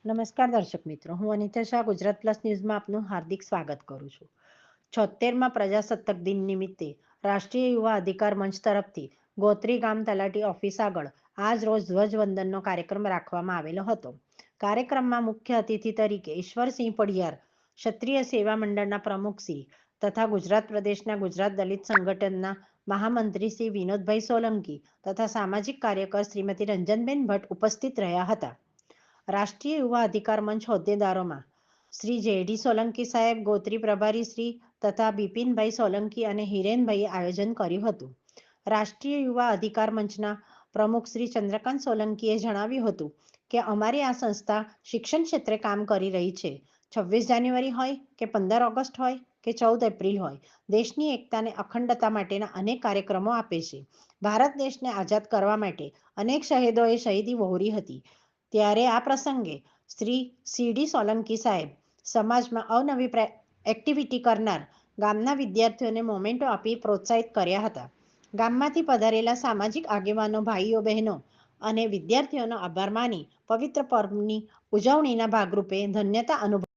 નમસ્કાર દર્શક મિત્રો, હું અનિતા શાહ ગુજરાત પ્લસ ન્યૂઝમાં આપનું હાર્દિક સ્વાગત કરું છું. 76મા પ્રજાસત્તાક દિન નિમિત્તે રાષ્ટ્રીય યુવા અધિકાર મંચ તરફથી ગોત્રી ગામ તલાટી ઓફિસ આગળ આજ રોજ ધ્વજવંદનનો કાર્યક્રમ રાખવામાં આવેલો હતો. કાર્યક્રમમાં મુખ્ય અતિથિ તરીકે ઈશ્વરસિંહ પડિયાર, ક્ષત્રિય સેવા મંડળના પ્રમુખ શ્રી તથા ગુજરાત પ્રદેશના ગુજરાત દલિત સંગઠનના મહામંત્રી શ્રી વિનોદભાઈ સોલંકી તથા સામાજિક કાર્યકર શ્રીમતી રંજનબેન ભટ્ટ ઉપસ્થિત રહ્યા હતા. રાષ્ટ્રીય યુવા અધિકાર મંચ હોદ્દેદારોમાં શ્રી જે.ડી. સોલંકી સાહેબ, ગોત્રી પ્રભારી શ્રી તથા બિપિનભાઈ સોલંકી અને હિરેનભાઈએ આયોજન કર્યું હતું. રાષ્ટ્રીય યુવા અધિકાર મંચના પ્રમુખ શ્રી ચંદ્રકાંત સોલંકીએ જણાવ્યું હતું કે અમારી આ સંસ્થા શિક્ષણ ક્ષેત્રે કામ કરી રહી છે. 26 જાન્યુઆરી હોય કે 15 ઓગસ્ટ હોય કે 14 એપ્રિલ હોય, દેશની એકતા અને અખંડતા માટેના અનેક કાર્યક્રમો આપે છે. ભારત દેશને આઝાદ કરવા માટે અનેક શહીદોએ શહીદી વહોરી હતી. ત્યારે આ પ્રસંગે શ્રી સી.ડી. સોલંકી સાહેબ સમાજમાં અવનવી એક્ટિવિટી કરનાર ગામના વિદ્યાર્થીઓને મોમેન્ટો આપી પ્રોત્સાહિત કર્યા હતા. ગામમાંથી પધારેલા સામાજિક આગેવાનો, ભાઈઓ બહેનો અને વિદ્યાર્થીઓનો આભાર માની પવિત્ર પર્વની ઉજવણીના ભાગરૂપે ધન્યતા અનુભવી.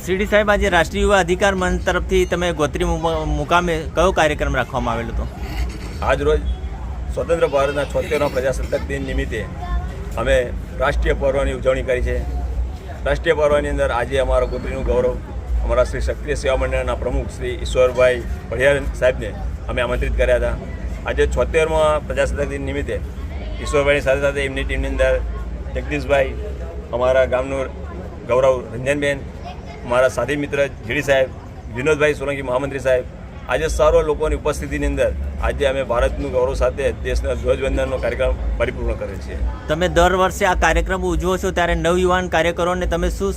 સીડી સાહેબ, આજે રાષ્ટ્રીય યુવા અધિકાર મંચ તરફથી તમે ગોત્રી મુકામે કયો કાર્યક્રમ રાખવામાં આવેલો હતો? આજ રોજ સ્વતંત્ર ભારતના 76મા પ્રજાસત્તાક દિન નિમિત્તે અમે રાષ્ટ્રીય પર્વની ઉજવણી કરી છે. રાષ્ટ્રીય પર્વની અંદર આજે અમારા ગોત્રીનું ગૌરવ અમારા શ્રી ક્ષત્રિય સેવા મંડળના પ્રમુખ શ્રી ઈશ્વરભાઈ પડિયાર સાહેબને અમે આમંત્રિત કર્યા હતા. આજે 76મા પ્રજાસત્તાક દિન નિમિત્તે ઈશ્વરભાઈની સાથે સાથે એમની ટીમની અંદર જગદીશભાઈ, અમારા ગામનું ગૌરવ રંજનબેન, અમારા સાથી મિત્ર જે.ડી. સાહેબ, વિનોદભાઈ સોલંકી મહામંત્રી સાહેબ, આજે સર્વ લોકોની ઉપસ્થિતિની અંદર આજે અમે ભારતનું ગૌરવ સાથે દેશના ધ્વજવંદનનો કાર્યક્રમ પરિપૂર્ણ કરેલ છે. તમે દર વર્ષે આ કાર્યક્રમ ઉજવો છો, ત્યારે નવયુવાન કાર્યકરોને તમે શું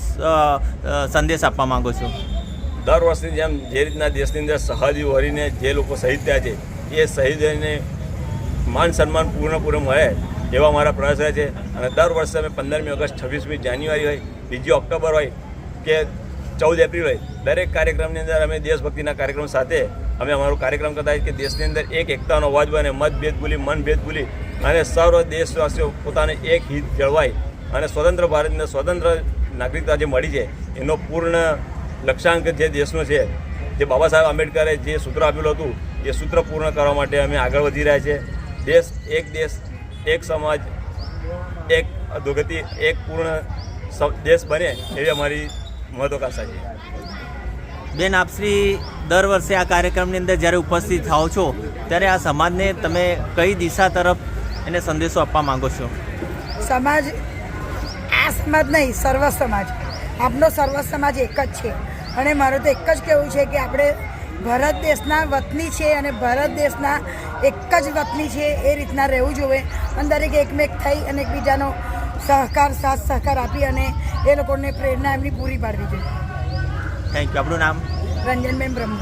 સંદેશ આપવા માંગો છો? દર વર્ષની જેમ જે રીતના દેશની અંદર સરહદી વરીને જે લોકો શહીદ થયા છે એ શહીદોને માન સન્માન પૂર્ણ મળે એવા મારા પ્રયાસ રહે છે. અને દર વર્ષે અમે 15મી ઓગસ્ટ, 26મી જાન્યુઆરી હોય, 2 ઓક્ટોબર હોય કે 14 એપ્રિલ હોય, દરેક કાર્યક્રમની અંદર અમે દેશભક્તિના કાર્યક્રમ સાથે અમે અમારો કાર્યક્રમ કરતા હોય કે દેશની અંદર એક એકતાનો અવાજ બને, મતભેદ ભૂલી, મનભેદ ભૂલી અને સર્વ દેશવાસીઓ પોતાને એક હિત જળવાય અને સ્વતંત્ર ભારતને સ્વતંત્ર નાગરિકતા જે મળી છે એનો પૂર્ણ લક્ષ્યાંક જે દેશનો છે, જે બાબા સાહેબ આંબેડકરે જે સૂત્ર આપેલું હતું એ સૂત્ર પૂર્ણ કરવા માટે અમે આગળ વધી રહ્યા છીએ. દેશ, એક સમાજ, એક અધોગતિ, એક પૂર્ણ દેશ બને એવી અમારી મહત્વાકાંક્ષા છે. બેન, આપશ્રી દર વર્ષે આ કાર્યક્રમની અંદર જ્યારે ઉપસ્થિત થાઓ છો ત્યારે આ સમાજને તમે કઈ દિશા તરફ એને સંદેશો આપવા માંગો છો? સમાજ, આ સમાજ નહીં, સર્વ સમાજ, આપણો સર્વ સમાજ એક જ છે. અને મારું તો એક જ કહેવું છે કે આપણે ભારત દેશના વતની છે અને ભારત દેશના એક જ વતની છે એ રીતના રહેવું જોઈએ. અને દરેક એકમેક થઈ અને એકબીજાનો સહકાર, સાથ સહકાર આપી અને એ લોકોને પ્રેરણા એમની પૂરી પાડવી જોઈએ. Thank you. આપણું નામ? રંજનબેન બ્રહ્મ.